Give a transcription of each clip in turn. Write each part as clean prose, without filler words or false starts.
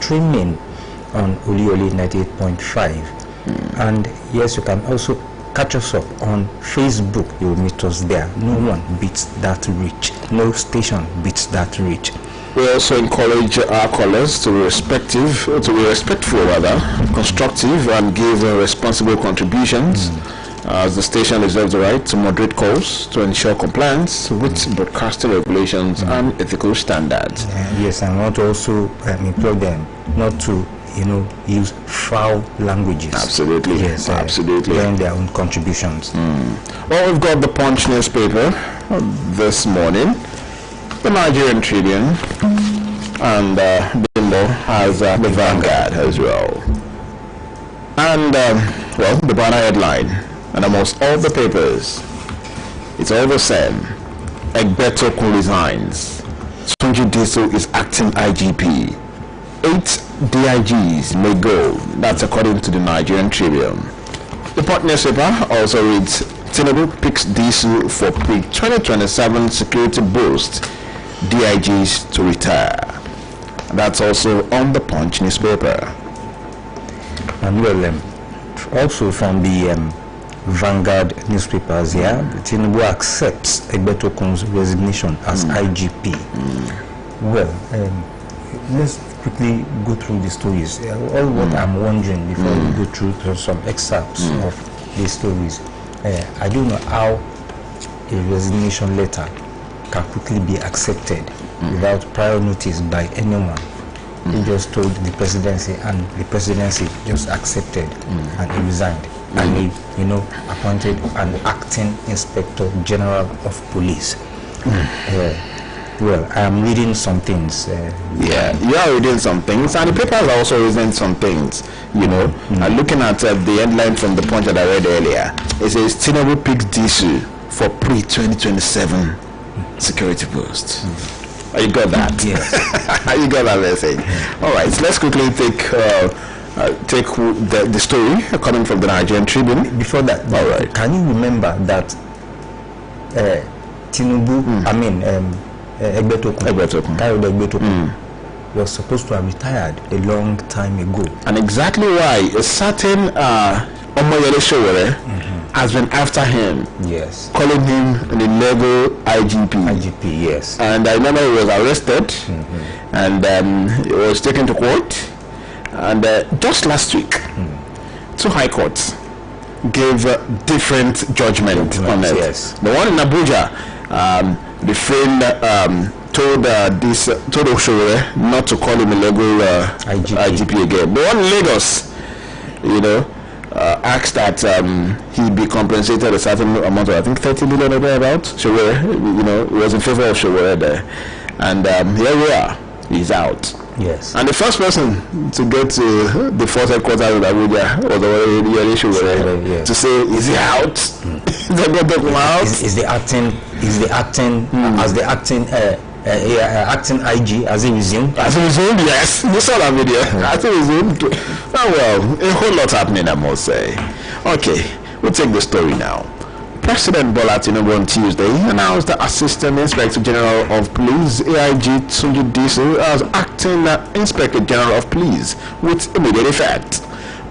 streaming on Oluyole 98.5. And yes, you can also catch us up on Facebook. You will meet us there. No one beats that reach. No station beats that reach. We also encourage our callers to be respectful, constructive, and give responsible contributions. As the station reserves the right to moderate calls to ensure compliance with broadcasting regulations and ethical standards. Yes, and I want to also implore them not to use foul languages. Absolutely. Yes, absolutely. During their own contributions. Well, we've got the Punch newspaper this morning, the Nigerian Tribune, and Bimbo has the Vanguard as well. And, well, the banner headline, and almost all the papers, it's all the same. Egbetokun resigns. Tunji Diso is acting IGP. 8 DIGs may go. That's according to the Nigerian Tribune. The Punch newspaper also reads, Tinubu picks Disu for pre-2027 security boost. DIGs to retire. That's also on the Punch newspaper. And well, also from the Vanguard newspapers here, Tinubu accepts Egbetokun's resignation as IGP. Well, let's quickly go through the stories. All what I'm wondering before we go through some excerpts of these stories, I don't know how a resignation letter can quickly be accepted without prior notice by anyone. He just told the presidency, and the presidency just accepted, and he resigned. And he, appointed an acting inspector general of police. Well, I am reading some things. Yeah, you are reading some things, and the papers are also reading some things. And looking at the headline from the Punch that I read earlier, it says Tinubu picks Disu for pre-2027 security boost. You got that? Yes. You got that message. All right, so let's quickly take the story coming from the Nigerian Tribune. Before that, all right. Can you remember that Tinubu, Egbetokun was supposed to have retired a long time ago? And exactly why a certain Oluyole has been after him. Yes. Calling him an illegal IGP. IGP, yes. And I remember he was arrested and he was taken to court. And just last week, 2 high courts gave different judgment on it. Yes. The one in Abuja, the friend told Oluyole not to call him illegal IGP again. The one in Lagos, asked that he be compensated a certain amount of, I think 30 million or thereabout. Showore, he was in favor of Showore there. And here we are, he's out. Yes. And the first person to get to the first headquarters of Abuja was Oluyole Showore to say, is he out? Is the acting IG, as he resumed? As he resumed, yes. This all I'm video. As he resumed. Oh well, a whole lot happening, I must say. Okay, we'll take the story now. President Bola Tinubu on Tuesday announced the Assistant Inspector General of Police, AIG Tunji Disu, as acting Inspector General of Police with immediate effect.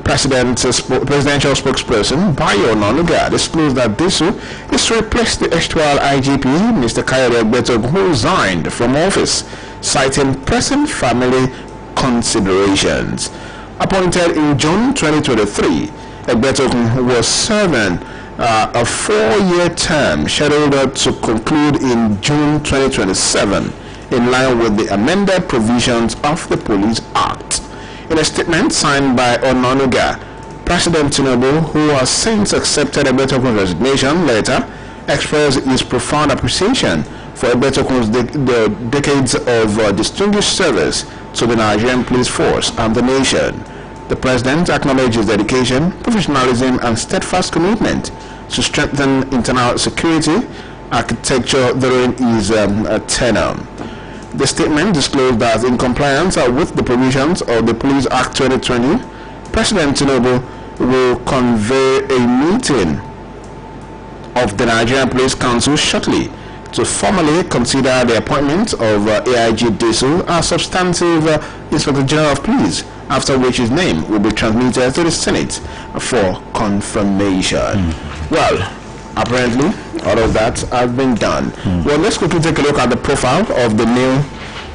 Presidential spokesperson Bayo Onanuga disclosed that Disu is to replace the erstwhile IGP, Mr. Kayode Egbetokun, who resigned from office, citing pressing family considerations. Appointed in June 2023, Egbetokun was serving a 4-year term scheduled to conclude in June 2027, in line with the amended provisions of the Police Act. In a statement signed by Onanuga, President Tinubu, who has since accepted Egbetokun's resignation letter, expressed his profound appreciation for Egbetokun's decades of distinguished service to the Nigerian police force and the nation. The President acknowledged his dedication, professionalism, and steadfast commitment to strengthen internal security architecture during his tenure. The statement disclosed that in compliance with the provisions of the Police Act 2020, President Tinubu will convey a meeting of the Nigerian Police Council shortly to formally consider the appointment of AIG Diesel as substantive Inspector General of Police, after which his name will be transmitted to the Senate for confirmation. Well, apparently all of that has been done. Well, let's quickly take a look at the profile of the new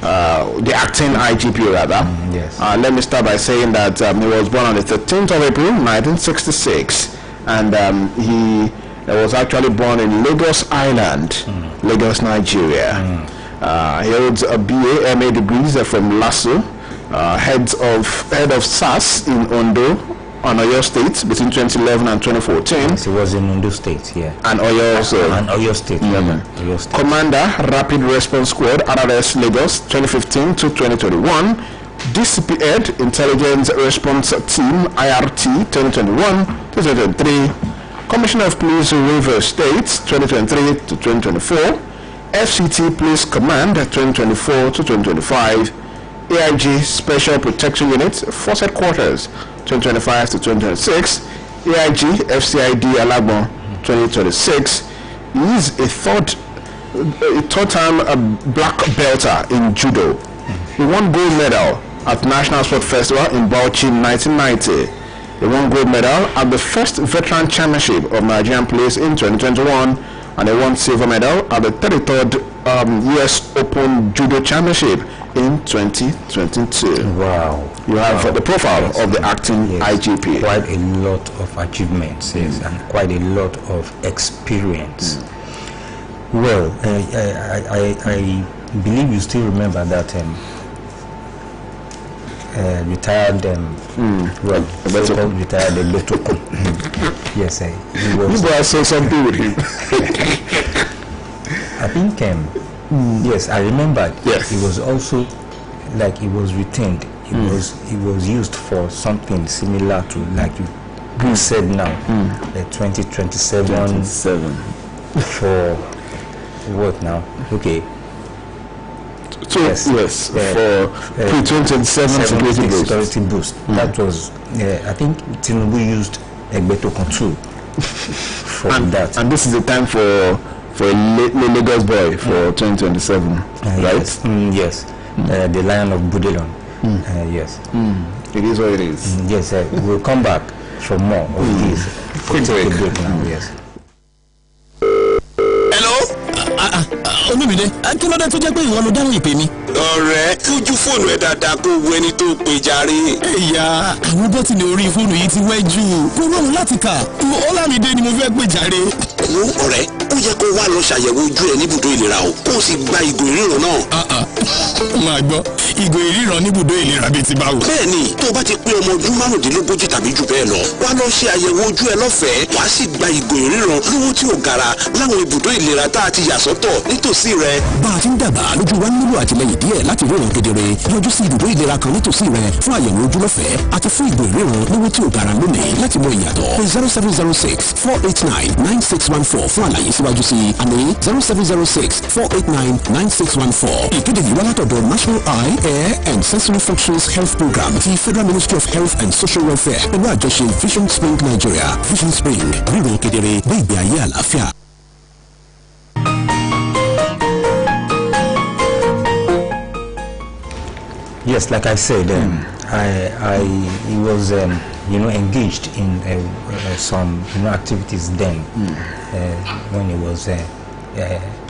the acting IGP rather. Yes. Let me start by saying that he was born on the 13th of April 1966, and he was actually born in Lagos Island, Lagos, Nigeria. He holds a BA, MA degrees from LASU, head of SAS in Ondo, on Oyo State between 2011 and 2014. Yes, he was in Ondo State, yeah. And Oyo also. And Oyo State, Oyo State. Commander, Rapid Response Squad, RRS Lagos, 2015 to 2021. DCP Head, Intelligence Response Team, IRT, 2021 to 2023. Commissioner of Police, River State, 2023 to 2024. FCT Police Command, 2024 to 2025. AIG Special Protection Unit, Force Headquarters, 2025 to 2026. AIG FCID Alagbon, 2026. He is a third-time black belter in judo. He won gold medal at National Sport Festival in Bauchi in 1990. He won gold medal at the first Veteran Championship of Nigerian Police in 2021, and he won silver medal at the 33rd US Open Judo Championship in 2022. Wow. You have the profile of the acting IGP. Quite a lot of achievements, yes, and quite a lot of experience. Well, I believe you still remember that retired so-called retired Lotoko. Yes, he was. You saw something with him. I think yes, I remember. Yes, he was also like he was retained. He was used for something similar to like you said now, the 2027 for what now? Okay. So yes, for pre-2027 security boost. That was, I think Tinubu used Egbeto Control for that. And this is the time for a Lagos boy for 2027, right? Yes, yes. The Lion of Budelon. Yes. It is what it is. Yes, we'll come back for more of this. Quick break now. Yes. Olúmídé, kí ló dé tó jẹ́ pé ìwọ ló dáhùn ìpè mi? Ọ̀rẹ́, ojú fóònù ẹ dáadáa kó wo ẹni tó pè jàre. Ẹ̀yà, àwọn bọ́tìnì orí fóònù yìí ti wẹ́ jù. Kò rọrùn láti kà. Ọlámídé ni mo fẹ́ pè jàre. Wo ọ̀rẹ́, ó yẹ kó wá lọ ṣàyẹ̀wò ojú ẹ níbùdó ìlera o, kó o sì gba ìgò ìríran náà. Máa gbọ́, ìgò ìríran níbùdó ìlera bíi ti báwo. Bẹ́ẹ̀ni, tó o bá ti pé ọmọ ọdún márùndínlógójì tàbí jù bẹ́ẹ̀ lọ, wá lọ ṣe àyẹ̀wò ojú ẹ lọ́fẹ̀ẹ́, wàá sì gba ìgò ìríran lówó tí ò gara láwọn ibùdó ìlera tá a ti yà sọ́tọ̀ nítòsí rẹ. Bá a ti ń dàgbà lójú wa nílò àtìlẹyìn díẹ̀ láti ríran kedere. Yọjú sí ibùdó ìlera kan nítòsí rẹ fún àyẹ̀wò ojú lọ́fẹ̀ẹ́ àti fún ìgò ìríran lówó tí ò gara lónìí láti mọ ìyàtọ̀. Pé 0706-489-9614 fún àlàyé síwájú sí i. Àní 0706-489-9614. Ìkéde yìí wá látọ̀dọ̀ National Eye, Air and Sensory Functions Health Program ti Federal Ministry of Health and Social Welfare pẹ̀lú àjọṣe Vision Spring Nigeria. Vision Spring, ríran kedere, gbé ìgbé ayé àlàáfíà. Yes, like I said, he was engaged in some activities then when he was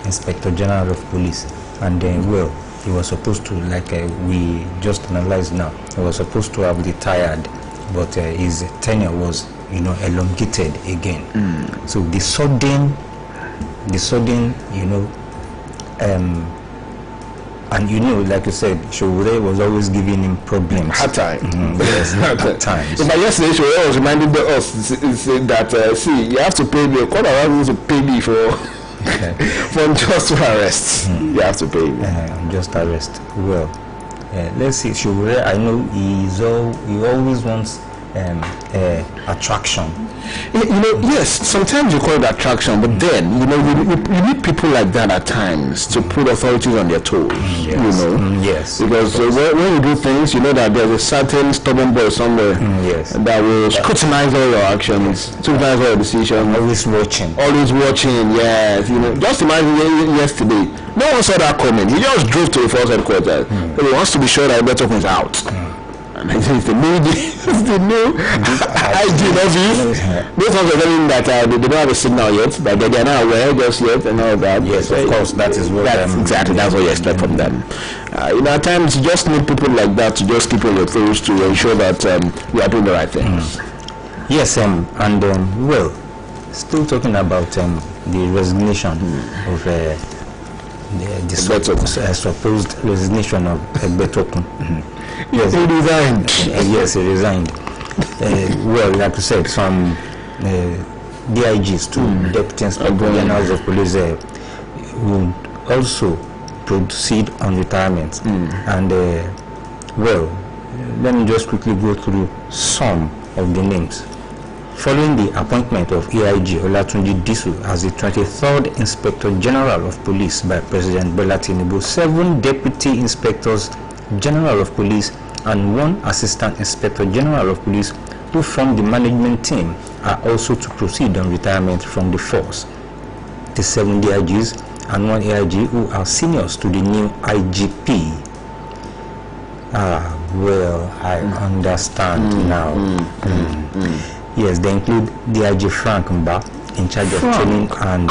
Inspector General of Police, and well, he was supposed to, like we just analyzed now, he was supposed to have retired, but his tenure was elongated again. So the sudden and like you said, Showore was always giving him problems. Hard time. Yes, at times. But yesterday, Showore was reminding us that see, you have to pay me. Call around to pay me for unjust arrest. You have to pay me. Unjust arrest. Well, let's see. Showore, I know he always wants attraction. Yes, sometimes you call it attraction, but then you need people like that at times to put authorities on their toes. Yes, because when you do things, you know that there's a certain stubborn boy somewhere that will scrutinize all your actions, scrutinize all your decisions. Always watching. Yes. Just imagine yesterday, no one saw that coming. He just drove to the force headquarters. But he wants to be sure that Beto is out. And he says the new IG of you. Those ones are telling that they don't have a signal yet, that they are not aware just yet and all that. Yes, of course, that's what you expect from them. At times you just need people like that to just keep on your toes to ensure that you are doing the right things. Yes, and still talking about the resignation of the supposed resignation of Beto. Yes, he resigned. Yes, he resigned. Like I said, some DIGs, two deputy inspector generals of police, will also proceed on retirement. And let me just quickly go through some of the names. Following the appointment of AIG Olatunji Disu as the 23rd Inspector General of Police by President Bola Tinubu, 7 Deputy Inspectors General of Police and 1 Assistant Inspector General of Police who form the management team are also to proceed on retirement from the force. The 7 DIGs and 1 AIG who are seniors to the new IGP. I understand now. Yes, they include DIG Frank Mba in charge of training and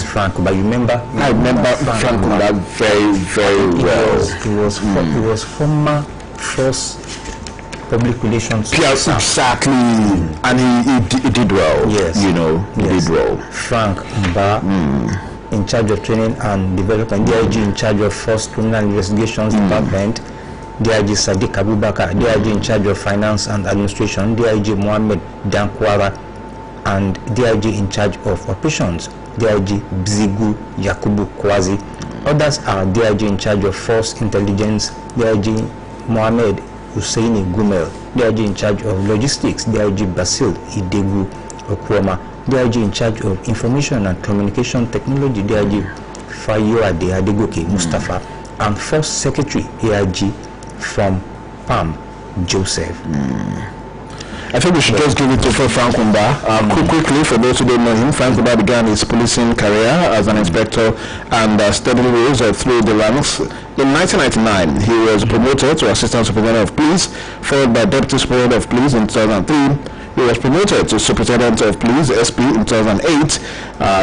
Frank Mba. You remember? I remember Frank Mba very, very well. He was former Force Public Relations. Exactly, and he did well. Yes, he did well. Frank Mba in charge of training and development. DIG in charge of Force Criminal Investigations Department. DIG Sadiq Abubakar, DIG in charge of finance and administration, DIG Mohammed Dankwara, and DIG in charge of operations, DIG Bzigu Yakubu Kwazi. Others are DIG in charge of force intelligence, DIG Mohammed Husseini Gumel, DIG in charge of logistics, DIG Basil Idegu Okwoma, DIG in charge of information and communication technology, DIG Fayoade Adegoke Mustafa, and Force Secretary AIG from PAM Joseph. I think we should just give it to Frank Mba. Quickly, for those who don't know him, Frank Mba began his policing career as an inspector and steadily rose through the ranks. In 1999, he was promoted to Assistant Superintendent of Police, followed by Deputy Superintendent of Police in 2003. He was promoted to Superintendent of Police, SP, in 2008,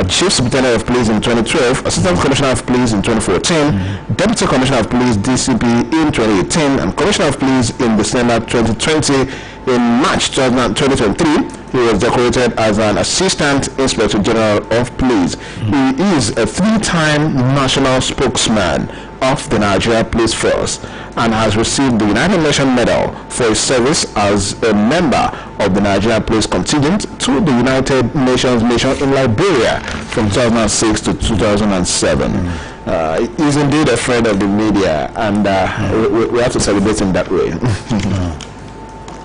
Chief Superintendent of Police in 2012, Assistant Commissioner of Police in 2014, Deputy Commissioner of Police, DCP, in 2018, and Commissioner of Police in December 2020. In March 2023, he was decorated as an Assistant Inspector General of Police. He is a 3-time national spokesman of the Nigeria Police Force and has received the United Nations Medal for his service as a member of the Nigeria Police contingent to the United Nations mission in Liberia from 2006 to 2007. He's indeed a friend of the media, and we have to celebrate him that way.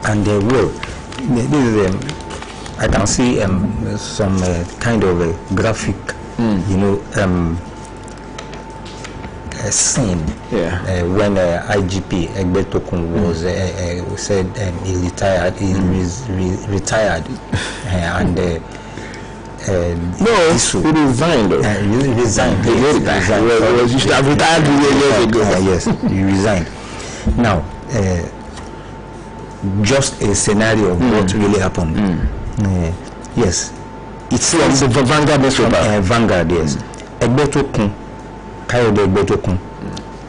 And this is I can see some kind of a graphic, scene when IGP Egbetokun was said he retired. He retired, and no, he resigned. He resigned. He should have retired years ago. Yes, he resigned. Now. Just a scenario of what really happened. Yes, it's from the Vanguard newspaper. Vanguard, yes. Egbetokun, Kayode Egbetokun,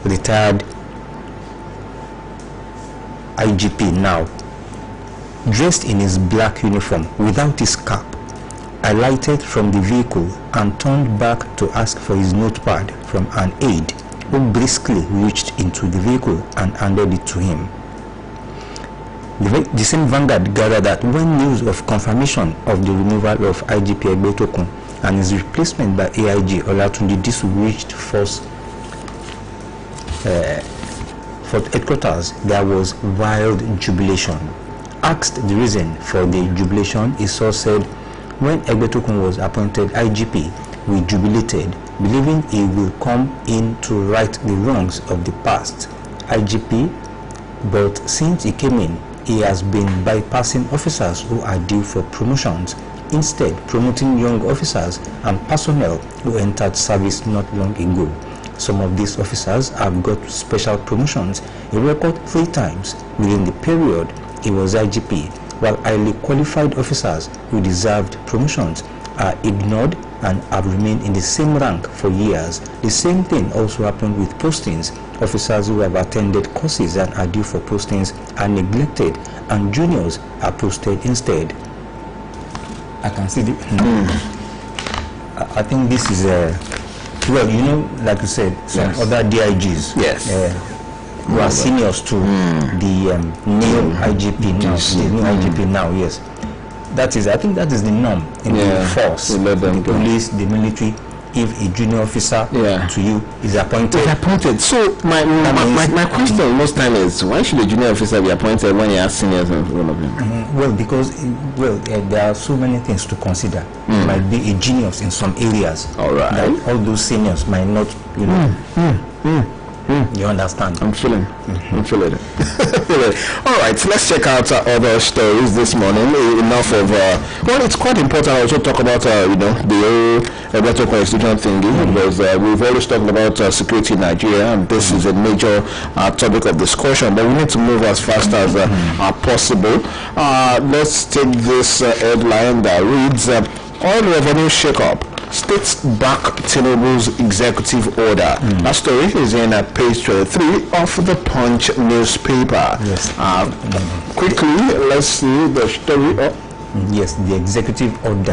retired IGP now, dressed in his black uniform without his cap, alighted from the vehicle and turned back to ask for his notepad from an aide who briskly reached into the vehicle and handed it to him. The same Vanguard gathered that when news of confirmation of the removal of IGP Egbetokun and his replacement by AIG Olatunji Disu reached Force headquarters, there was wild jubilation asked the reason for the jubilation, a source said, when Egbetokun was appointed IGP, we jubilated, believing he will come in to right the wrongs of the past IGP, but since he came in, he has been bypassing officers who are due for promotions, instead promoting young officers and personnel who entered service not long ago. Some of these officers have got special promotions, a record 3 times within the period he was IGP, while highly qualified officers who deserved promotions are ignored and have remained in the same rank for years. The same thing also happened with postings. Officers who have attended courses and are due for postings are neglected, and juniors are posted instead. I can see the... I think this is well, you know, like you said, some other DIGs. Yes. Who are seniors to the new IGP now. The new IGP now, yes. That is, I think that is the norm in the force, the police, the military. If a junior officer to you is appointed. So my question most time is, why should a junior officer be appointed when he has seniors in front of him? Well, because there are so many things to consider. There might be a genius in some areas. All right. That all those seniors might not, you know. You understand? I'm feeling it. All right, so let's check out other stories this morning. Enough of well, it's quite important I also talk about you know, the whole better constitution thingy, because we've always talked about security in Nigeria, and this is a major topic of discussion, but we need to move as fast as possible. Let's take this headline that reads oil revenue shake-up, states back Tinubu's executive order. That story is in page 23 of the Punch newspaper. Yes. Quickly, let's see the story. Yes, the executive order.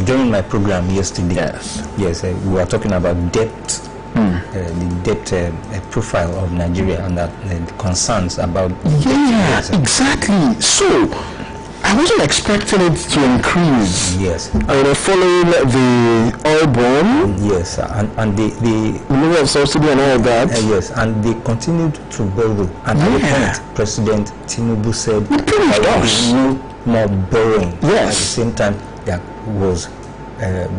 During my program yesterday, we were talking about debt, the debt profile of Nigeria, and that the concerns about. Exactly. So I wasn't expecting it to increase. Yes. Following the oil boom. Yes, and the removal of subsidy and all that. Yes, and they continued to borrow. And at the point, President Tinubu said there was no more borrowing. Yes. At the same time, there was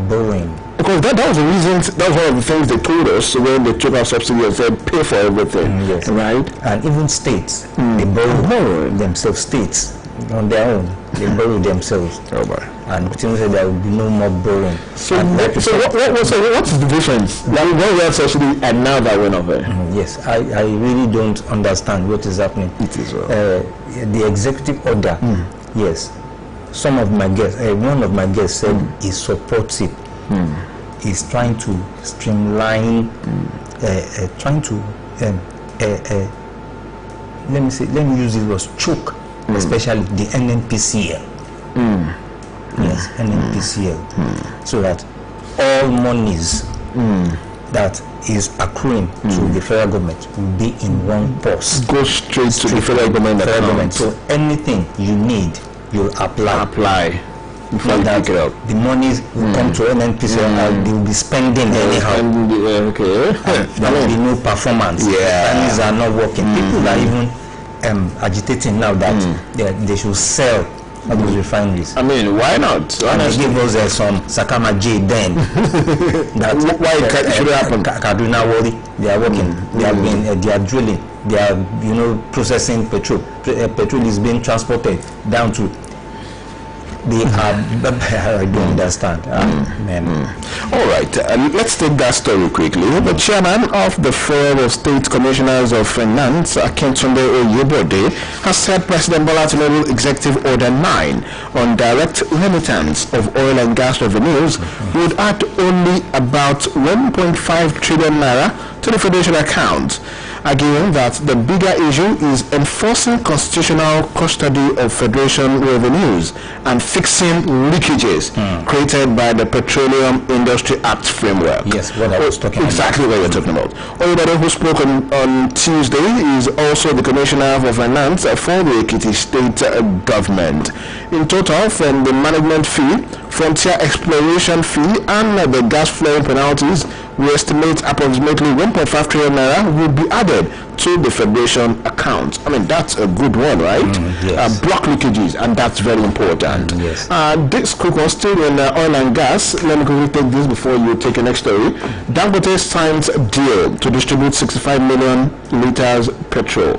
borrowing. Because that was the reason, that was one of the things they told us when they took our subsidy and said pay for everything. Yes. Right? And even states, they borrow themselves, states. On their own, they borrow themselves. And Tinubu said there will be no more borrowing. So what's the difference? When we had subsidy and now that went over? Yes, I really don't understand what is happening. It is the executive order. Yes, some of my guests, one of my guests said he supports it. He's trying to streamline, trying to let me use it was choke. Especially the NNPCL. Yes, NNPCL. So that all monies that is accruing to the federal government will be in one purse. Go straight to the federal government. So anything you need, you'll apply. Before you pick it up. The monies will come to NNPCL and they will be spending anyhow. There will be no performance. Monies are not working. People are even agitating now that they should sell all those refineries. I mean, why not? They give us some Sakama J then. That's why it should happen. Kaduna worry. They are working. They are drilling. They are processing petrol. Petrol is being transported down to. I don't understand. All right, let's take that story quickly. The chairman of the Forum of State Commissioners of Finance, Akintunde Oyebode, has said President Bola Tinubu's Executive Order 9 on direct remittance of oil and gas revenues would add only about 1.5 trillion naira to the Federation account, arguing that the bigger issue is enforcing constitutional custody of Federation revenues and fixing leakages created by the Petroleum Industry Act framework. Yes, what I was talking exactly about. What we're talking about. Oyebode, who spoke on Tuesday, is also the Commissioner for Finance for the Ekiti State Government. In total, from the management fee, frontier exploration fee and the gas flaring penalties, we estimate approximately 1.5 trillion naira will be added to the Federation account. I mean, that's a good one, right? Yes. Block leakages, and that's very important. Yes. This quick one still in oil and gas. Let me quickly take this before you take the next story. Dangote signs a deal to distribute 65 million liters petrol.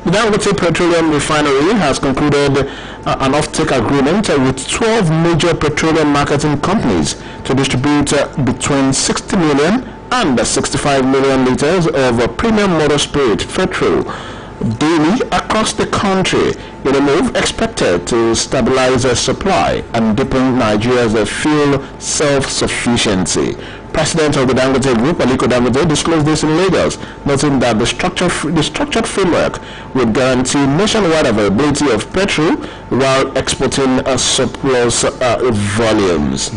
The Dangote Petroleum Refinery has concluded an off-take agreement with 12 major petroleum marketing companies to distribute between 60 million and 65 million liters of premium motor spirit petrol daily across the country, in a move expected to stabilize supply and deepen Nigeria's fuel self-sufficiency. President of the Dangote Group, Aliko Dangote, disclosed this in Lagos, noting that the structured framework would guarantee nationwide availability of petrol while exporting surplus volumes.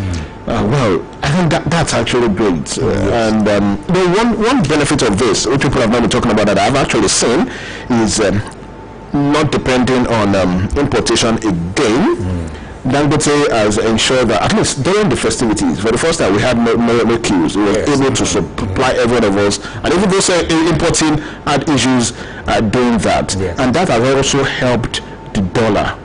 Well, I think that's actually great. And one benefit of this, which people have not been talking about that I've actually seen, is not depending on importation again. Dangote has ensured that at least during the festivities, for the first time we had no queues. We were able to supply every one of us, and even those importing had issues doing that. And that has also helped the dollar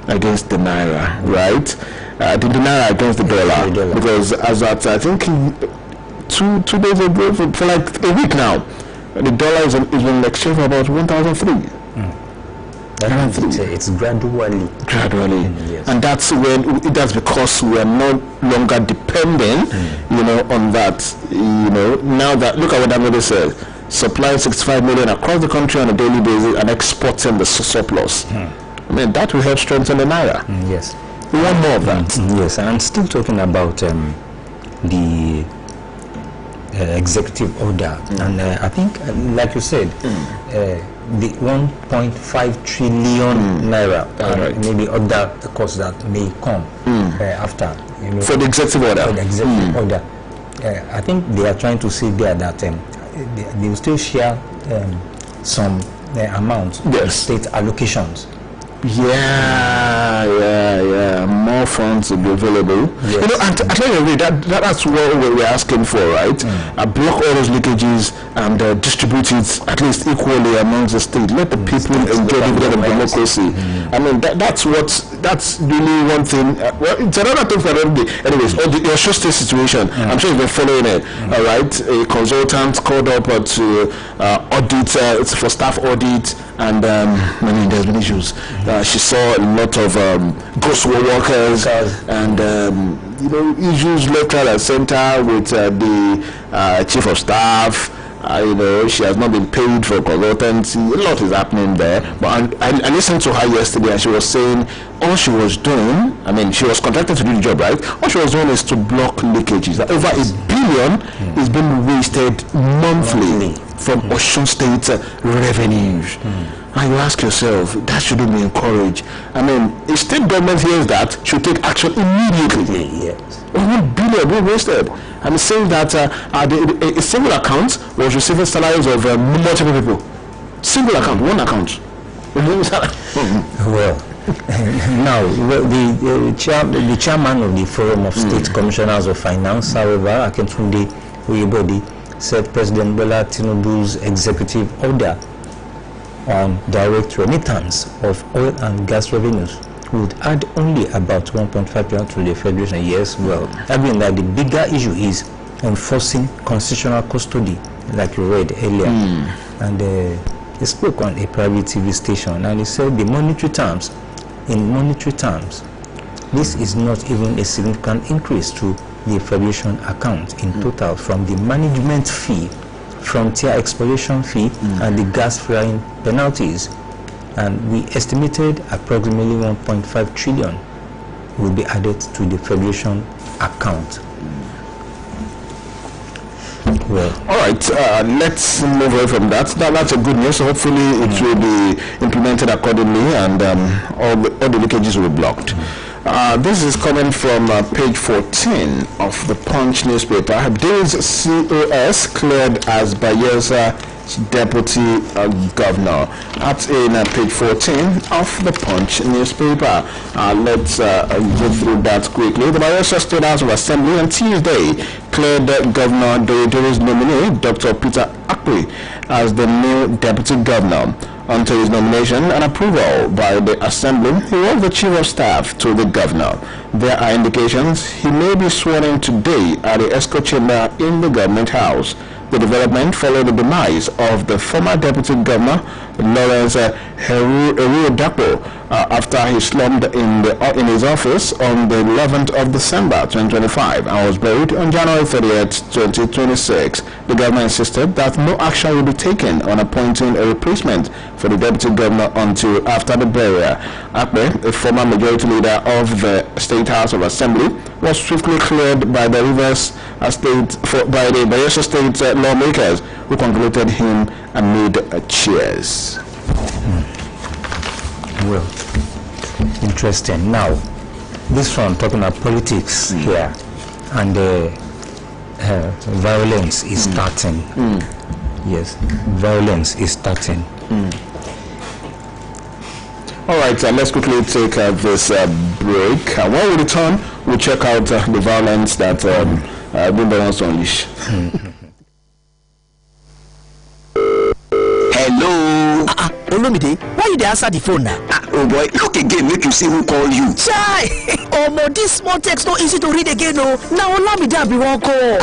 against the naira, right? The naira against the dollar, because as at I think 2 days ago, for like a week now, the dollar is in exchange for about 1,003. It's gradually, yes. And that's because we are no longer dependent, on that. Now that look at what Dangote said, supplying 65 million across the country on a daily basis and exporting the surplus. I mean, that will help strengthen the naira. Yes, we want more of that. Yes, and I'm still talking about the executive order, and I think, like you said, the 1.5 trillion naira, maybe other costs that may come after. For the executive order. For the executive order, I think they are trying to say there that they will still share some amount, state allocations. More funds will be available. And I tell you, that's what we're asking for, right? Block all those leakages and distribute it at least equally amongst the state. Let the people enjoy the dividend of democracy. I mean, that's really one thing. Well, it's another thing for everybody. Anyways, the Osho State situation, I'm sure you've been following it. All right, a consultant called up to audit for staff audit, and there's been issues. She saw a lot of ghost workers and issues left, right, and center with the chief of staff. She has not been paid for consultancy. A lot is happening there. But I listened to her yesterday, and she was saying all she was doing, she was contracted to do the job, right? All she was doing is to block leakages. That over $1 billion is being wasted monthly from Osun State revenues. And you ask yourself, that shouldn't be encouraged. If state government hears that, should take action immediately. Yes. $1 billion being wasted. I'm saying that a single account was receiving salaries of multiple people. Single account, one account. Well, now the chairman of the Forum of State Commissioners of Finance, however, Akintunde Oyebode, said President Bola Tinubu's executive order on direct remittance of oil and gas revenues would add only about 1.5 billion to the Federation. Yes, well, arguing that the bigger issue is enforcing constitutional custody, like you read earlier. And he spoke on a private TV station, and he said in monetary terms, this is not even a significant increase to the Federation account in total, from the management fee, frontier exploration fee, and the gas flaring penalties. And we estimated approximately 1.5 trillion will be added to the Federation account. Well, all right, let's move away from that. That's a good news. So hopefully it will be implemented accordingly, and all the leakages will be blocked. This is coming from page 14 of the Punch newspaper. Days COS cleared as Bayelsa deputy governor. That's in page 14 of the Punch newspaper. Let's go through that quickly. The Bayelsa State House of Assembly on Tuesday cleared Governor Doyedere's nominee, Dr. Peter Akpe, as the new deputy governor. Until his nomination and approval by the Assembly, he was the chief of staff to the governor. There are indications he may be sworn in today at the ESCO chamber in the government house. The development followed the demise of the former deputy governor, Lawrence Heruodapo, after he slumped in his office on the 11th of December 2025 and was buried on January 30th, 2026. The governor insisted that no action will be taken on appointing a replacement for the deputy governor until after the burial. Akpe, a former majority leader of the State House of Assembly, was swiftly cleared by the Bayelsa State lawmakers, who congratulated him amid cheers. Well, interesting. Now, this one talking about politics here, and violence is starting. Yes, violence is starting. All right, let's quickly take this break. When we return, we'll check out the violence that Bimba wants to unleash. Hello. Olumide, why you dey answer the phone now? Oh boy, look again, make you see who call you. Chai! Omo, this small text no easy to read again, no. Now Olamide be one call.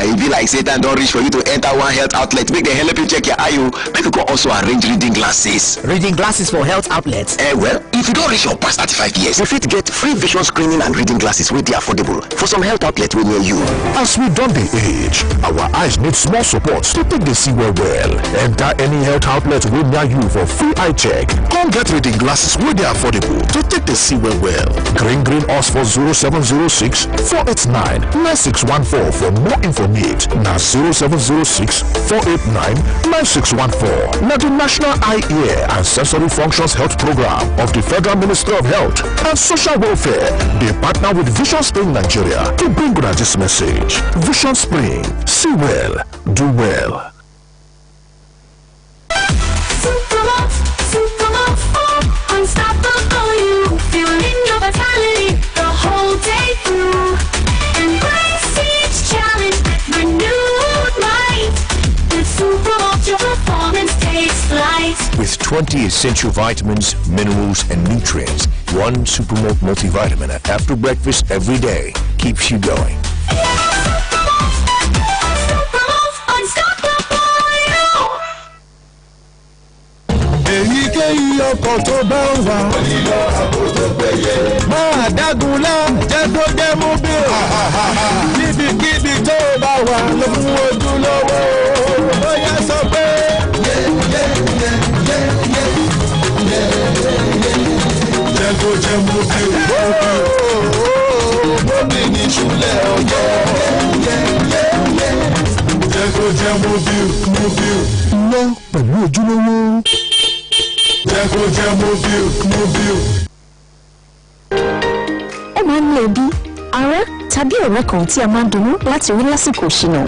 It be like Satan don't reach for you to enter one health outlet. Make them help you check your eye. Make you go also arrange reading glasses. Reading glasses for health outlets? Well, if you don't reach your past 35 years, you fit get free vision screening and reading glasses with the affordable for some health outlet near you. As we don't the age, our eyes need small support to take the see well. Enter any health outlet with near you for free eye check. Come get reading glasses with the affordable to take the see well. Green us for 0706 489 9614 for more information. Now 0706 489 9614. Now the National Eye, Ear and Sensory Functions Health Program of the Federal Ministry of Health and Social Welfare. They partner with Vision Spring Nigeria to bring you this message. Vision Spring. See well. Do well. Unstoppable, you feeling your vitality the whole day through. Embrace each challenge with renewed might. With Supermalt, your performance takes flight. With 20 essential vitamins, minerals, and nutrients, one Supermalt multivitamin after breakfast every day keeps you going. èyíkéyìí ọkọ̀ tó bá ń wà. onílọ àbò tó péye. máa dágun lá jẹ́ kó jẹ́ mú bí o. níbikíbi tó bá wà ló fún ojúlówó. bóyá sọ pé. jẹ́ kó jẹ́ mú bí o. bómi ní ṣúlẹ̀ ọjọ́. jẹ́ kó jẹ́ mú bí o. lọ pẹ̀lú ojúlówó. jẹ́ kó jẹ́ mobile. Ó máa ń ní ẹbí, ará tàbí ọ̀rẹ́ kan tí a máa ń dunnú láti rí lásìkò ìṣìnà.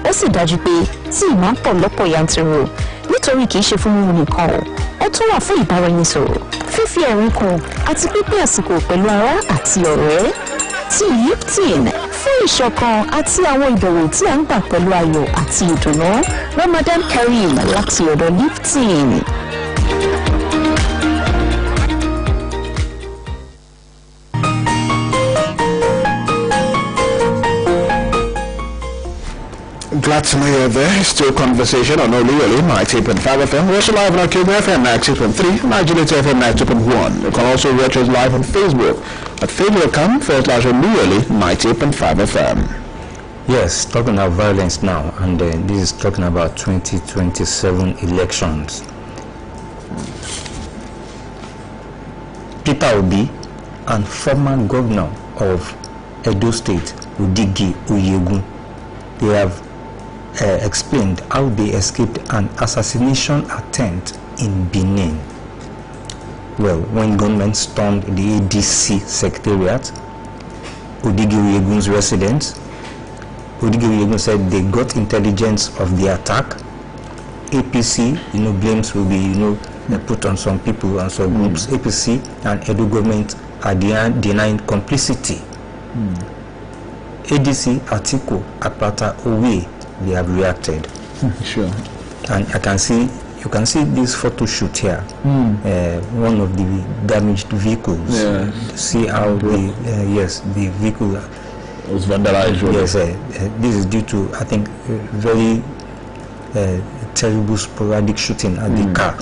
Ó sì dájú pé tí ì máa ń pọ̀ lọ́pọ̀ yanturu nítorí kìí ṣe fún mímu nìkan o. Ó tún wà fún ìbáraẹnisọ̀rọ̀, fífi ẹ̀rín kún àti pípín àsìkò pẹ̀lú ará àti ọ̀rẹ́. Tí Lipton fún ìṣọ̀kan àti àwọn ìbẹ̀wò tí a ń gbà pẹ̀lú ayọ̀ àti ìdùnnú. Ramadan Kareem láti ọ̀dọ̀ Lipton. Glad to know you're there. Still conversation on Oluyole 98.5 FM. We're also live on Cuba FM 96.3, Nigeria FM 92.1. You can also watch us live on Facebook at facebook.com/Oluyole 98.5 FM. Yes, talking about violence now, and this is talking about 2027 elections. Peter Obi and former governor of Edo State, Udigi Oyegun, they have explained how they escaped an assassination attempt in Benin. Well, when gunmen stormed the ADC secretariat, Udigi Oyegun's residence, Udigi Oyegun said they got intelligence of the attack APC, blames will be, put on some people and some groups. APC and Edo government are denying complicity. ADC, Atiku, Apata, Owe, they have reacted. Sure. And you can see this photo shoot here. One of the damaged vehicles. Yeah. See how the vehicle was vandalized. Yes, this is due to, I think, very terrible sporadic shooting at the car.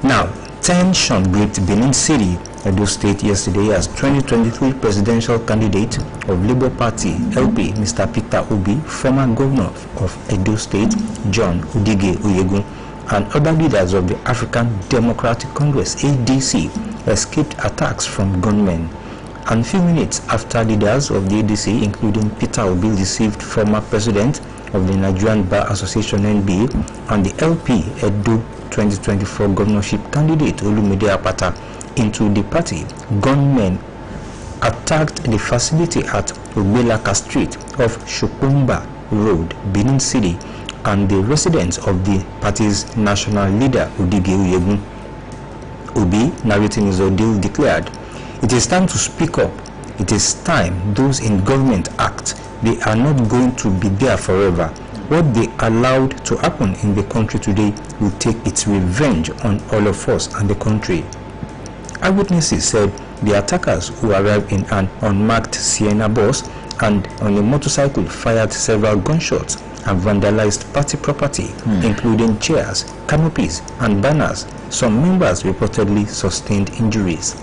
Now, tension gripped Benin City, Edo State yesterday as 2023 presidential candidate of Labour Party LP, Mr. Peter Obi, former governor of Edo State, John Udige Oyegun, and other leaders of the African Democratic Congress ADC escaped attacks from gunmen. And a few minutes after leaders of the ADC, including Peter Obi, received former president of the Nigerian Bar Association NBA and the LP Edo 2024 governorship candidate Olumide Apata into the party, gunmen attacked the facility at Ogbelaka Street off Shokumba Road, Benin City, and the residence of the party's national leader Udige Oyegun. Obi, narrating his ordeal, declared, "It is time to speak up. It is time those in government act. They are not going to be there forever. What they allowed to happen in the country today will take its revenge on all of us and the country." Eyewitnesses said the attackers, who arrived in an unmarked Sienna bus and on a motorcycle, fired several gunshots and vandalized party property, including chairs, canopies, and banners. Some members reportedly sustained injuries.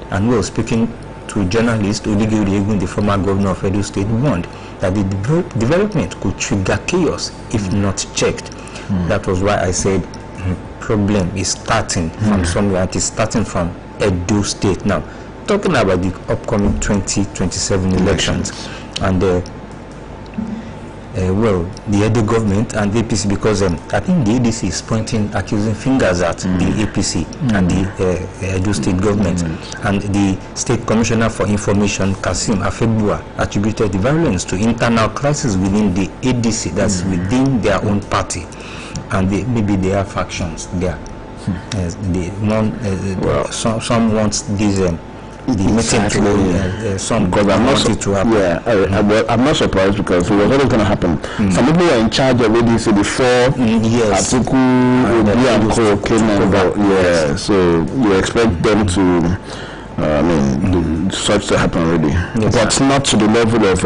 And while speaking to journalist Udige Oyegun, the former governor of Edo State, warned that the development could trigger chaos if not checked. That was why I said problem is starting from somewhere. It is starting from Edo State. Now, talking about the upcoming 2027 elections, and the Edo government and the APC, because I think the ADC is pointing accusing fingers at the APC and the Edo State government, and the State Commissioner for Information, Kasim Afebua, attributed the violence to internal crisis within the ADC, that's within their own party, and maybe they have factions there. Some want this the meeting to some, because I'm not to happen. I'm not surprised, because it was always going to happen. Some people were in charge of ADC before Atiku, Obi and Co came and so you expect them to such to happen already, but not to the level of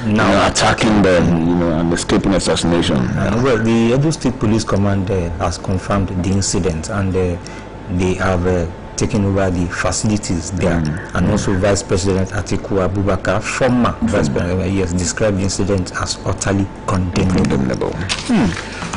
now attacking them, and escaping assassination. Well, the Edo State Police Command has confirmed the incident, and they have taken over the facilities there, and also Vice President Atiku Abubakar, former Vice President, described the incident as utterly condemnable.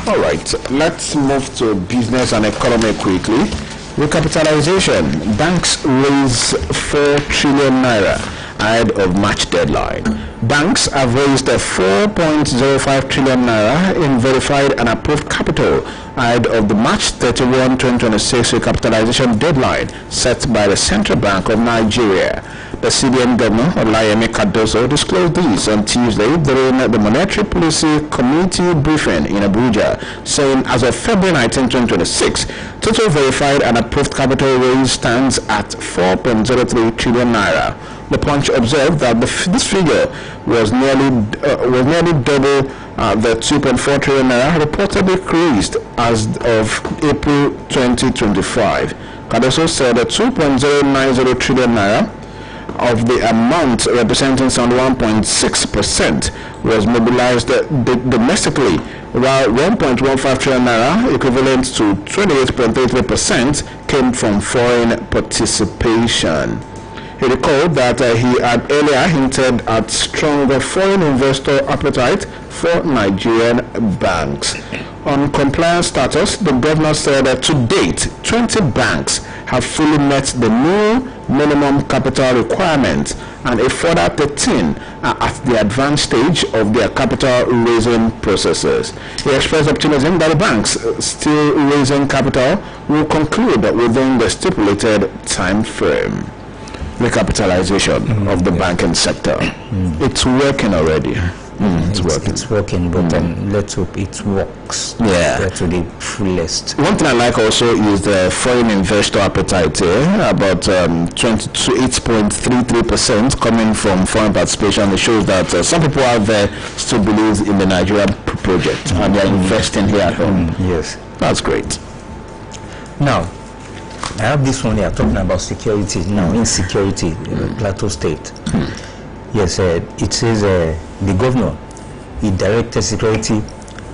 All right, let's move to business and economy quickly. Recapitalization. Banks raise 4 trillion naira ahead of March deadline. Banks have raised 4.05 trillion naira in verified and approved capital ahead of the March 31, 2026 recapitalization deadline set by the Central Bank of Nigeria. The CBN Governor, Oluyole disclosed this on Tuesday during the Monetary Policy Committee briefing in Abuja, saying as of February 19, 2026, total verified and approved capital raise stands at 4.03 trillion naira. The Punch observed that this figure was nearly double the 2.4 trillion naira reportedly raised as of April 2025. Cardoso said that 2.090 trillion naira of the amount, representing some 1.6%, was mobilized domestically, while 1.15 trillion naira, equivalent to 28.33%, came from foreign participation. He recalled that he had earlier hinted at stronger foreign investor appetite for Nigerian banks. On compliance status, the governor said that to date, 20 banks have fully met the new minimum capital requirements, and a further 13 are at the advanced stage of their capital raising processes. He expressed optimism that the banks still raising capital will conclude within the stipulated time frame. Recapitalization of the banking sector. It's working already. It's working, but let's hope it works to the fullest. One thing I like also is the foreign investor appetite here, about 8.33% coming from foreign participation. It shows that some people out there still believe in the Nigeria project and they are investing here at home. Yes, that's great. Now, I have this one here talking about security. Now, insecurity, Plateau State. Yes, it says the governor, he directed security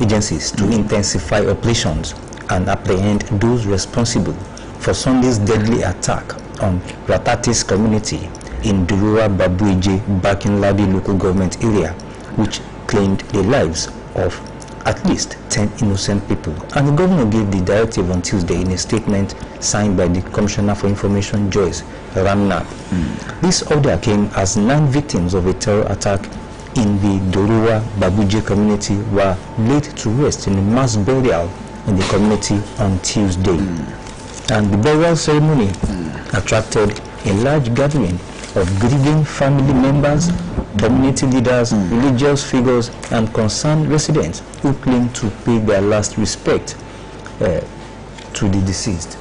agencies to intensify operations and apprehend those responsible for Sunday's deadly attack on Ratatis community in Durua Babuije, Bakinladi local government area, which claimed the lives of at least 10 innocent people. And the governor gave the directive on Tuesday in a statement signed by the Commissioner for Information, Joyce Ramna. This order came as 9 victims of a terror attack in the Durua Babuije community were laid to rest in a mass burial in the community on Tuesday. And the burial ceremony attracted a large gathering of grieving family members, community leaders, religious figures, and concerned residents who claim to pay their last respect to the deceased.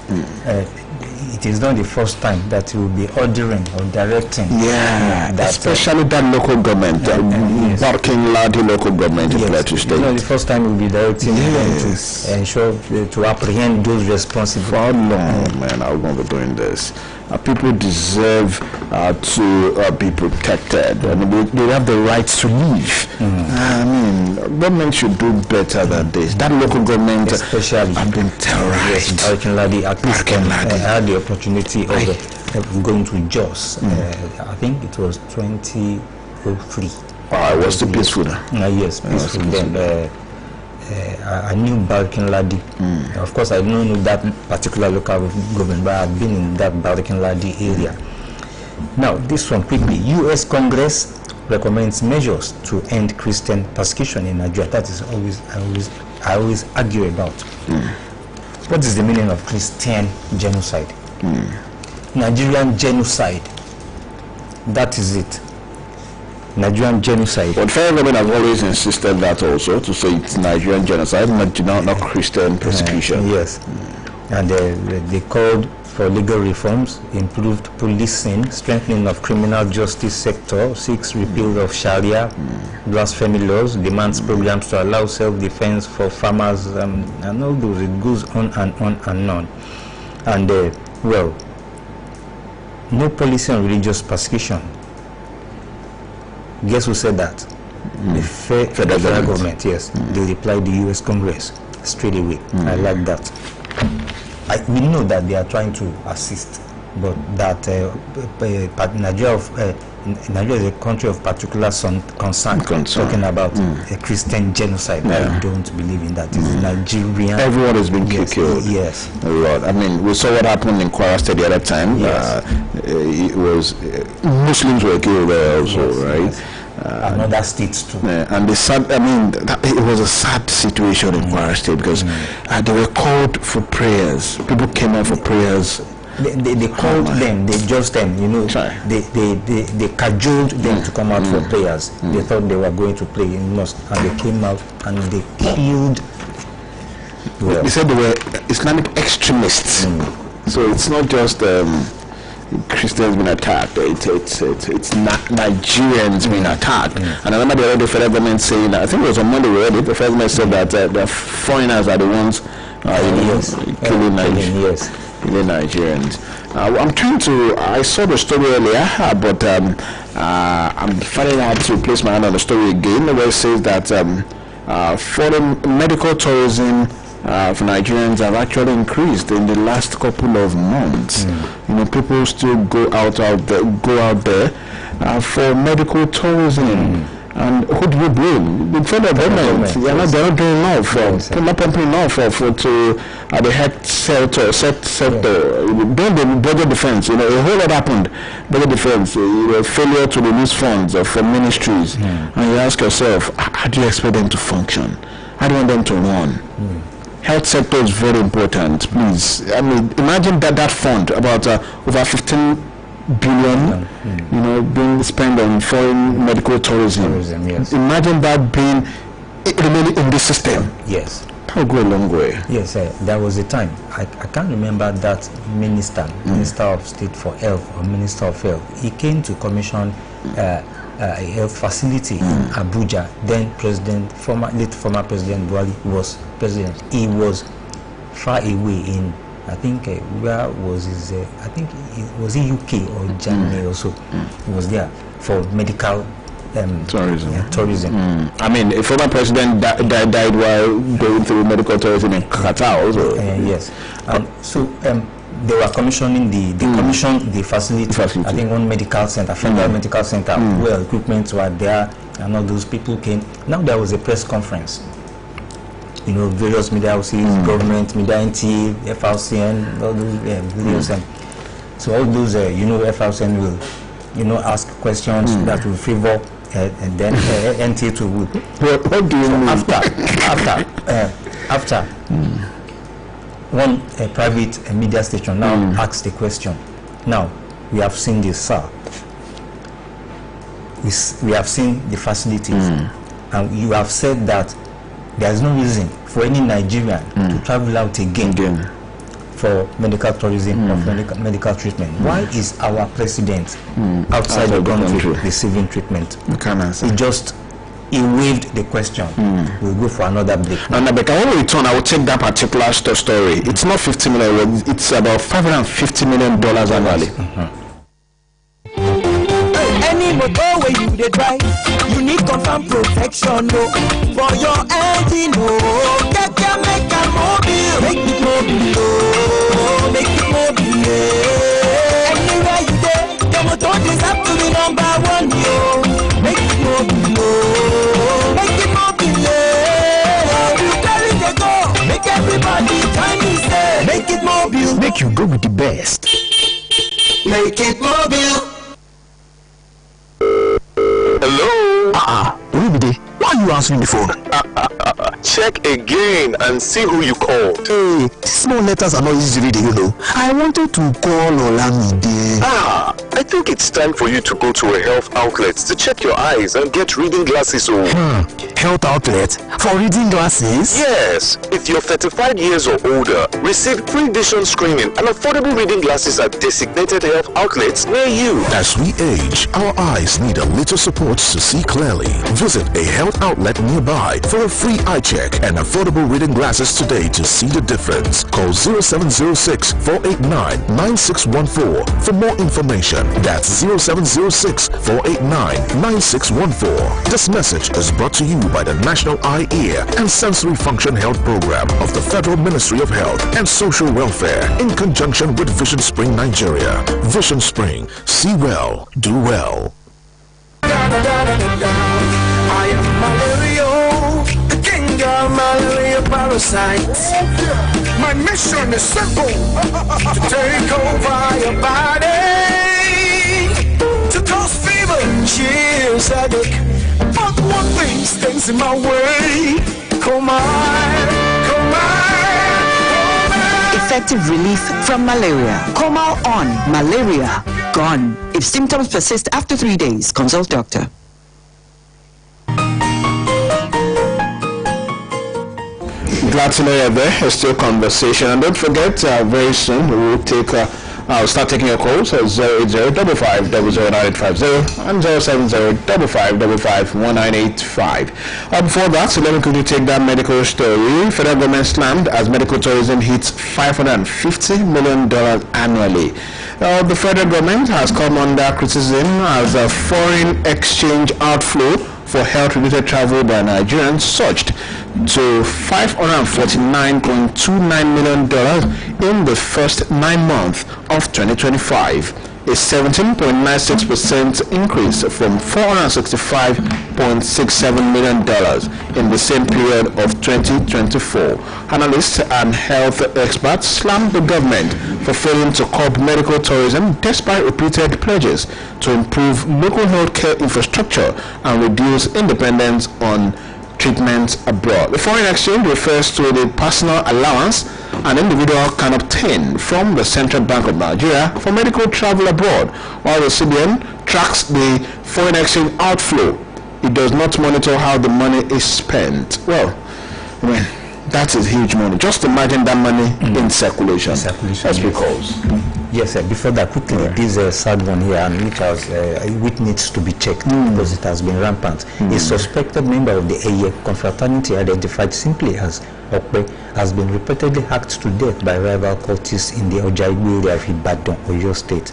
It is not the first time that you will be ordering or directing. Especially that local government, Bakinladi local government in Plateau State. It's not the first time you will be directing them to ensure to apprehend those responsible. For how long, man, are we going to be doing this? People deserve to be protected. I mean, they have the rights to live. I mean, government should do better than this. That local government especially have been terrorized. Bakinladi, at least I had the opportunity of going to Jos. I think it was 2003. It was too peaceful. Yes, peaceful. Then I knew Bakinladi. Of course, I don't know that particular local government, but I've been in that Bakinladi area. Now, this one quickly. U.S. Congress recommends measures to end Christian persecution in Nigeria. That is I always argue about. What is the meaning of Christian genocide? Nigerian genocide. That is it. Nigerian genocide. But federal government has always insisted that also, to say it's Nigerian genocide, not Christian persecution. Yes. And they called for legal reforms, improved policing, strengthening of criminal justice sector, seeks repeal of Sharia, blasphemy laws, demands programs to allow self-defense for farmers, and all those. It goes on and on and on. And well, no policy on religious persecution. Guess who said that? The federal government. Yes. They replied the U.S. Congress straight away. I like that. We know that they are trying to assist, but that Nigeria is a country of particular concern. Talking about a Christian genocide. I don't believe in that. It's Nigerian. Everyone has been killed. Yes. A lot. I mean, we saw what happened in Kwara State the other time. Yes. It was Muslims were killed there also, right? Yes. And other states too. And the sad, I mean, it was a sad situation in Kwara State because they were called for prayers. People came out for prayers. They called them. They just they cajoled them to come out for prayers. They thought they were going to pray in mosque, and they came out and they killed. Well, they said they were Islamic extremists. So it's not just Christians being attacked. It's Nigerians being attacked. And I remember the federal government saying that, I think it was on Monday we read it, the federal government said that the foreigners are the ones killing Nigerians. I'm trying to, I saw the story earlier, but I'm finding out to place my hand on the story again, where it says that foreign medical tourism for Nigerians have actually increased in the last couple of months. You know, people still go out there for medical tourism. And who do we blame? The federal government. They're not doing enough. They're not pumping enough to the health sector. During the budget defense, you know, a whole lot happened. Budget defense, failure to release funds for ministries, and you ask yourself, how do you expect them to function? How do you want them to run? Health sector is very important. Please, I mean, imagine that fund about over 15 billion, being spent on foreign medical tourism. Yes. Imagine that being remaining in the system. Yes. That will go a long way. Yes, there was a time. I can't remember that minister of state for health or minister of health. He came to commission a health facility in Abuja. Then late former President Buhari was president. He was far away in, I think, where was his? I think it was in UK or Germany or so. He was there for medical tourism. I mean, a former president died while going through medical tourism in Qatar also. Yes. So they were commissioning commissioned the facility. I think one medical center, federal medical center, where equipment were there and all those people came. Now there was a press conference. Various media houses, government, media NT, FRCN, all those videos, and so all those FRCN will ask questions that will favor and then NT to would. What do you mean? After one private media station now asks the question. Now we have seen this, sir. We have seen the facilities, and you have said that there is no reason for any Nigerian to travel out again for medical tourism or medical treatment. Why is our president outside the country receiving treatment? He waived the question. We'll go for another break. And when we return, I will take that particular story. It's not 50 million, it's about $550 million annually. Any motor where you dey drive, you need confirm protection, no. For your engine, no. Get your make and mobile, make it mobile, no. Make it mobile, yeah. Anywhere you dey, the motor deserve to be number one, yo. Make it mobile, no. Make it mobile, yeah. You carry the go, make everybody join me, say. Make it mobile, Make you go with the best. make it mobile. Hello? Oluyole, why are you answering the phone? Check again and see who you called. Hey, small letters are not easy to read, I wanted to call Olamide. I think it's time for you to go to a health outlet to check your eyes and get reading glasses. Health outlet for reading glasses? Yes, if you're 35 years or older, receive free vision screening and affordable reading glasses at designated health outlets near you. As we age, our eyes need a little support to see clearly. Visit a health outlet nearby for a free eye check and affordable reading glasses today to see the difference. Call 0706-489-9614 for more information. That's 0706-489-9614. This message is brought to you by the National Eye, Ear and Sensory Function Health Program of the Federal Ministry of Health and Social Welfare in conjunction with Vision Spring Nigeria. Vision Spring. See well, do well. I am malaria, the king of malaria parasites. My mission is simple, to take over your body, to cause fever, chills, headache. But one thing stands in my way. Come on. Effective relief from malaria. Comal on. Malaria gone. If symptoms persist after 3 days, consult doctor. Glad to know you're there. It's still conversation. And don't forget, very soon we will take I'll start taking your calls at 08055009850 and 07055551985. Before that, so let me quickly take that medical story. Federal government slammed as medical tourism hits $550 million annually. The federal government has come under criticism as a foreign exchange outflow for health-related travel by Nigerians surged to $549.29 million in the first 9 months of 2025, a 17.96% increase from $465.67 million in the same period of 2024. Analysts and health experts slammed the government for failing to curb medical tourism despite repeated pledges to improve local healthcare infrastructure and reduce dependence on treatment abroad. The foreign exchange refers to the personal allowance an individual can obtain from the Central Bank of Nigeria for medical travel abroad, while the CBN tracks the foreign exchange outflow. It does not monitor how the money is spent. Well, I mean, that is huge money. Just imagine that money in circulation. That's because. Yes, before that, quickly, this sad one here, and which needs to be checked because it has been rampant. A suspected member of the Eye confraternity, identified simply as Okpe, has been repeatedly hacked to death by rival cultists in the Ojaibu area of Ibadan, Oyo State.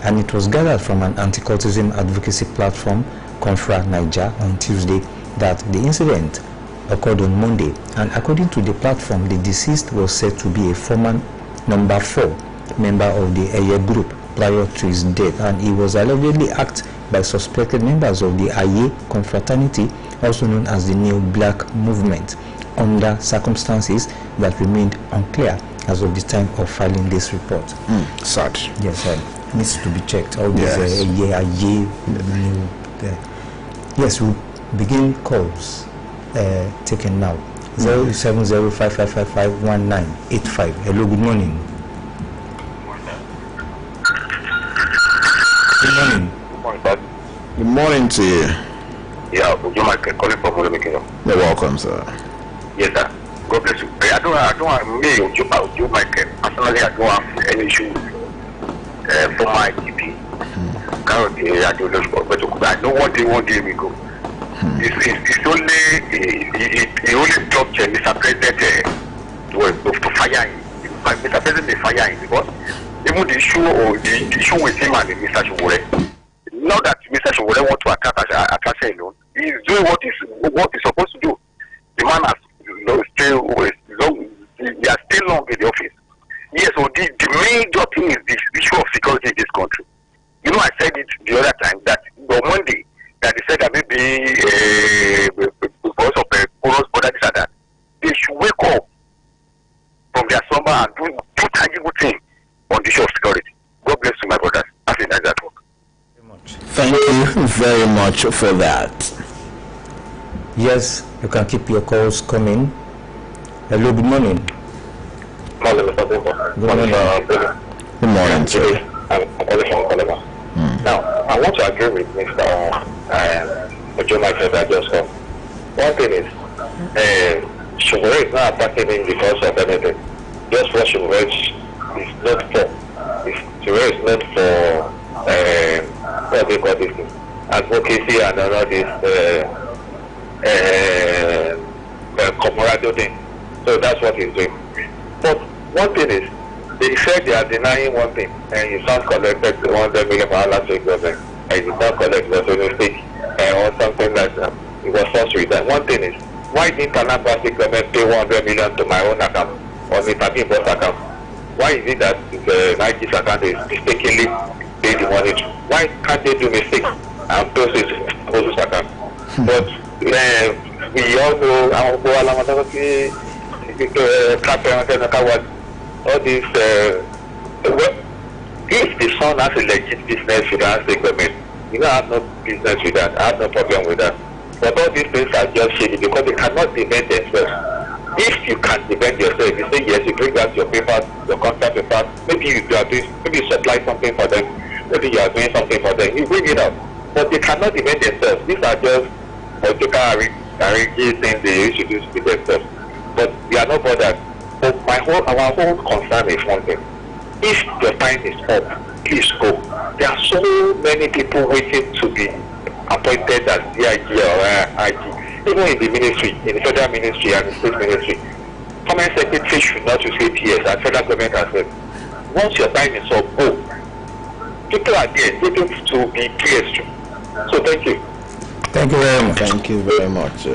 And it was gathered from an anti-cultism advocacy platform, Confra Niger, on Tuesday, that the incident occurred on Monday. And according to the platform, the deceased was said to be a former number 4 member of the Aye group prior to his death, and he was allegedly hacked by suspected members of the Aye confraternity, also known as the New Black Movement, under circumstances that remained unclear as of the time of filing this report. Sad. Yes, needs to be checked. All these Aye, yes, we'll begin calls taken now. 07055551985. Hello, good morning. Good morning. Good morning to you. Yeah, would you mind calling from Oluyole? You're welcome, sir. Yes, sir. God bless you. I don't have me or you, Michael. Personally, I don't have any issue for my GP. Currently, I don't know, but I know one day we go. It's only he only dropped Mr. President to fire him. Mr. President may fire him because even the issue with him and Mr. Showore. Now that Mr. Showore wants to attack alone, he's doing what he's supposed to do. The man has still long in the office. Yes, so the major thing is this issue of security in this country. You know, I said it the other time that on Monday that they said that maybe because of the cross border this and that, they should wake up from their slumber and do tangible things on the issue of security. God bless you, my brothers. I think that's that work. Thank you very much for that. Yes, you can keep your calls coming. Hello, good morning. Morning, Mr. Bimbo. Good morning. Good morning, sir. I'm calling from Koleba. Now, I want to agree with Mr. Ojo Michael that just come. One thing is, Showore is not attacking him because of anything. Just what Showore is not for. Showore is not for what they call this thing, advocacy and all this comrado thing. So that's what he's doing. But one thing is, they said they are denying one thing, and you not collected 100 million last week government, and you not collect was a mistake, or something like that. It was sorcery. That one thing is, why didn't Anambra State government pay 100 million to my own account, or the Tabi boss account? Why is it that the Nike's account is mistakenly paid the money? Why can't they do mistakes and post it to Moses account? But we all know all this, if the son has a legit business with that government, you know, I have no business with that. I have no problem with that. But all these things are just shady because they cannot defend themselves. If you can defend yourself, you say yes, you bring out your papers, your contract papers, maybe you are doing, maybe you supply something for them, maybe you are doing something for them, you bring it out. But they cannot defend themselves. These are just political arrangements things they used to do with themselves. But we are not bothered. But our whole concern is one thing. If your time is up, please go. There are so many people waiting to be appointed as DIG or IG, even in the ministry, in the federal ministry and the state ministry. Common secretary should not say PS, and federal government has said, once your time is up, go. People are there waiting to be PS. So thank you. Thank you very much. Thank you very much.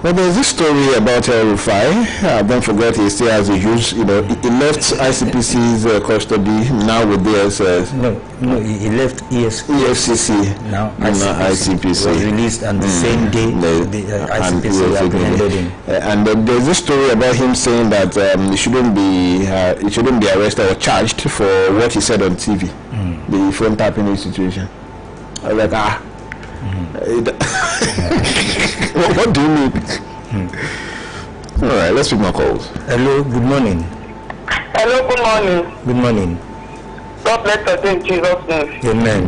Well, there's this story about Rufai. Don't forget, he still has a huge, he left ICPC's custody now with DSS. No, he left EFCC. Now ICPC was released, and the same day the ICPC apprehended him. And there's this story about him saying that he shouldn't be arrested or charged for what he said on TV, the phone tapping situation. I was like, What do you mean? All right, let's pick more calls. Hello, good morning. Hello, good morning. Good morning. God bless us in Jesus' name. Amen.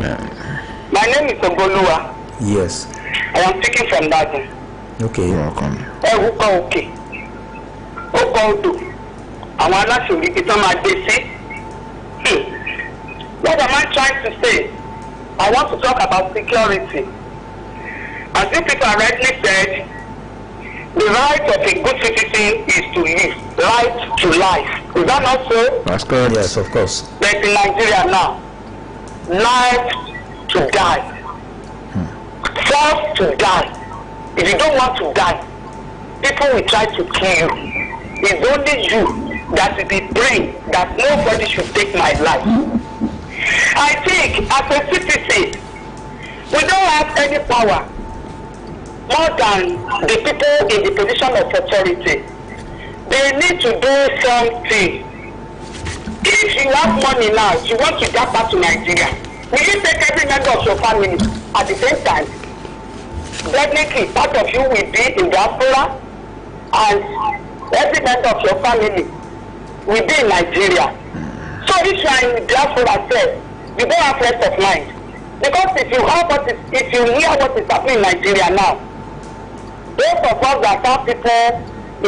My name is Ogoluwa. Yes. I am speaking from Latin. Okay. You're welcome. Okay. Àwọn aláṣẹ òbí tán máa dé sí. What am I trying to say? I want to talk about security. As you people have rightly said, the right of a good citizen is to live. Right to life. Is that not so? That's correct. Yes, of course. But in Nigeria now, life to die. Forced to die. If you don't want to die, people will try to kill you. It's only you that will be praying that nobody should take my life. I think as a citizen, we don't have any power more than the people in the position of authority. They need to do something. If you have money now, you want to get back to Nigeria, will you take every member of your family at the same time? Definitely, part of you will be in diaspora, and every member of your family will be in Nigeria. So if you are in diaspora, you don't have rest of mind. Because if you hear what is happening in Nigeria now, those of us that have people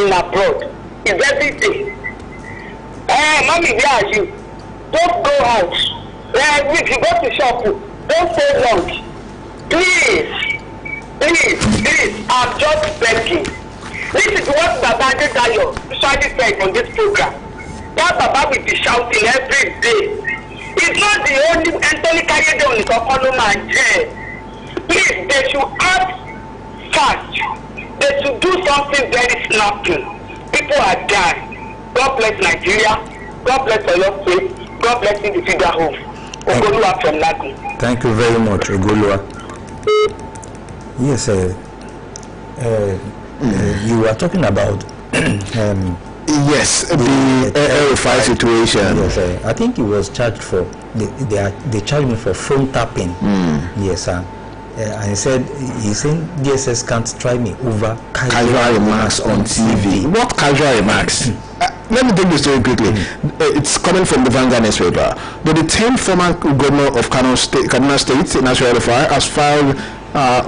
in abroad, is every day. Mommy, where are you? Don't go out. If you go to shop, don't stay long. Please, I'm just begging. This is what Baba Adedayo usually said on this program. That Baba will be shouting every day. It's not the only Anthony Kayede on the Kokoloma. Please, they should act fast. They should do something very snappy. People are dying. God bless Nigeria. God bless your state. God bless individual home. Ogoluwa from Lagos. Thank you very much, Ogoluwa. Yes, you were talking about yes, the RFI situation. Yes, I think he was charged for they charged me for phone tapping. Yes, and he said DSS can't try me over casual remarks on TV. What casual remarks? Let me take the story quickly. It's coming from the Vanguard newspaper. But the 10th former governor of Kaduna State, National RFI, has filed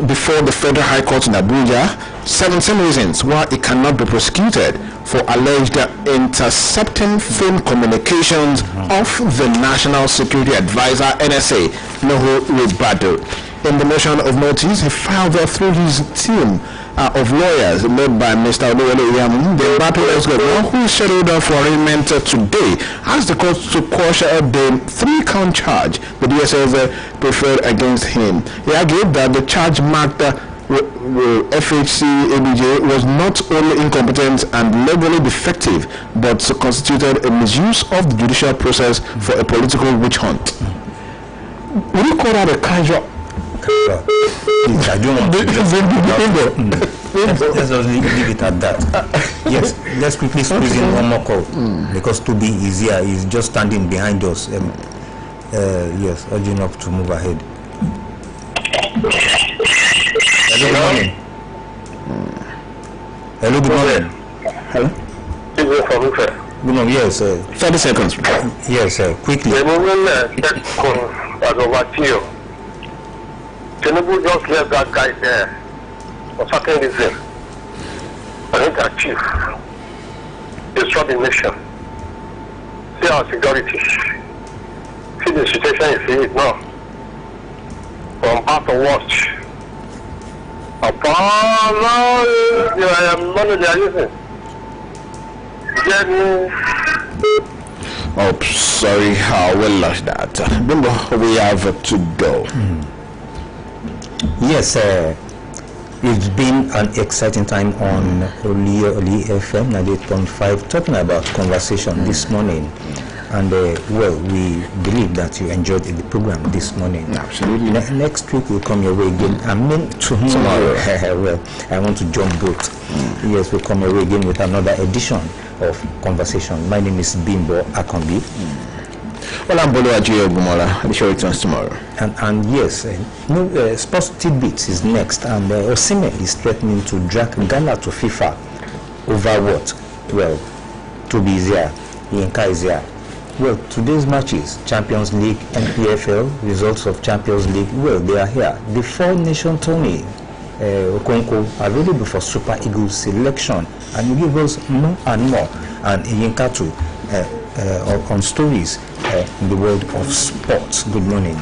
before the Federal High Court in Abuja 17 reasons why it cannot be prosecuted for alleged intercepting phone communications of the National Security Advisor NSA, Nuhu Ribadu. In the motion of notice, he filed through his team of lawyers led by Mr. Oluyole, the Baptist governor, who is scheduled for arraignment today, asked the court to quash the 3-count charge the DSS preferred against him. He argued that the charge marked FHC ABJ was not only incompetent and legally defective, but constituted a misuse of the judicial process for a political witch hunt. Would you call that a casual? I don't want to let's just leave it at that. Yes, let's quickly squeeze in one more call because to be easier is just standing behind us. Yes, urging up to move ahead. Hello, good morning. Hello, good morning. Hello. Good morning. Yes, 30 seconds. Yes, quickly. Tinubu just left that guy there for certain reason. I think achieve. Destroy the nation. See our security. See the situation you see it now. From bad to worse. Upon money they are using. Oh, sorry, we lost that. Remember, we have to go. Yes, it's been an exciting time on OLUYOLEFM 98.5 talking about conversation this morning. And well, we believe that you enjoyed the program this morning. Absolutely. Next week we'll come your way again. I mean tomorrow. Well, I want to jump boat. Yes, we'll come your way again with another edition of conversation. My name is Bimbo Akombi. Well, I'm Boluwaji Ogumola. The show returns tomorrow. And yes, Sports Tidbits is next, and Osimhen is threatening to drag Ghana to FIFA over what? Well, Toby is here, Yinka is here. Well, today's matches, Champions League, NPFL, results of Champions League, well, they are here. The four-nation tourney, Okonko, available for Super Eagles selection, and you give us more and more. And Yinka too, on stories in the world of sports. Good morning.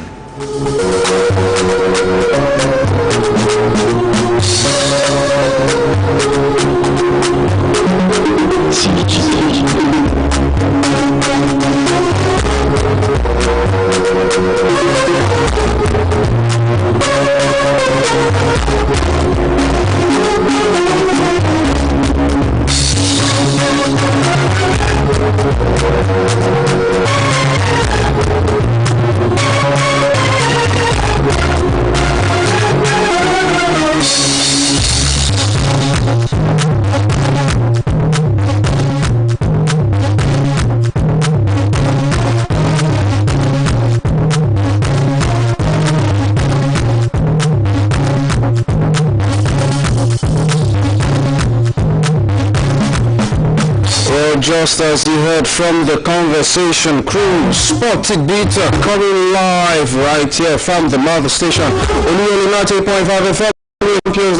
Just as you heard from the conversation crew, Sport Tidbits coming live right here from the mother station. Oluyole 90.5 FM.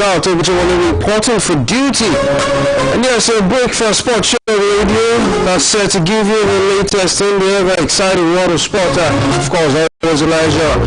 Out over to reporting for duty. And yes, a break for Sport Show Radio that's set to give you the latest in the ever exciting world of sport. Of course, that was Elijah.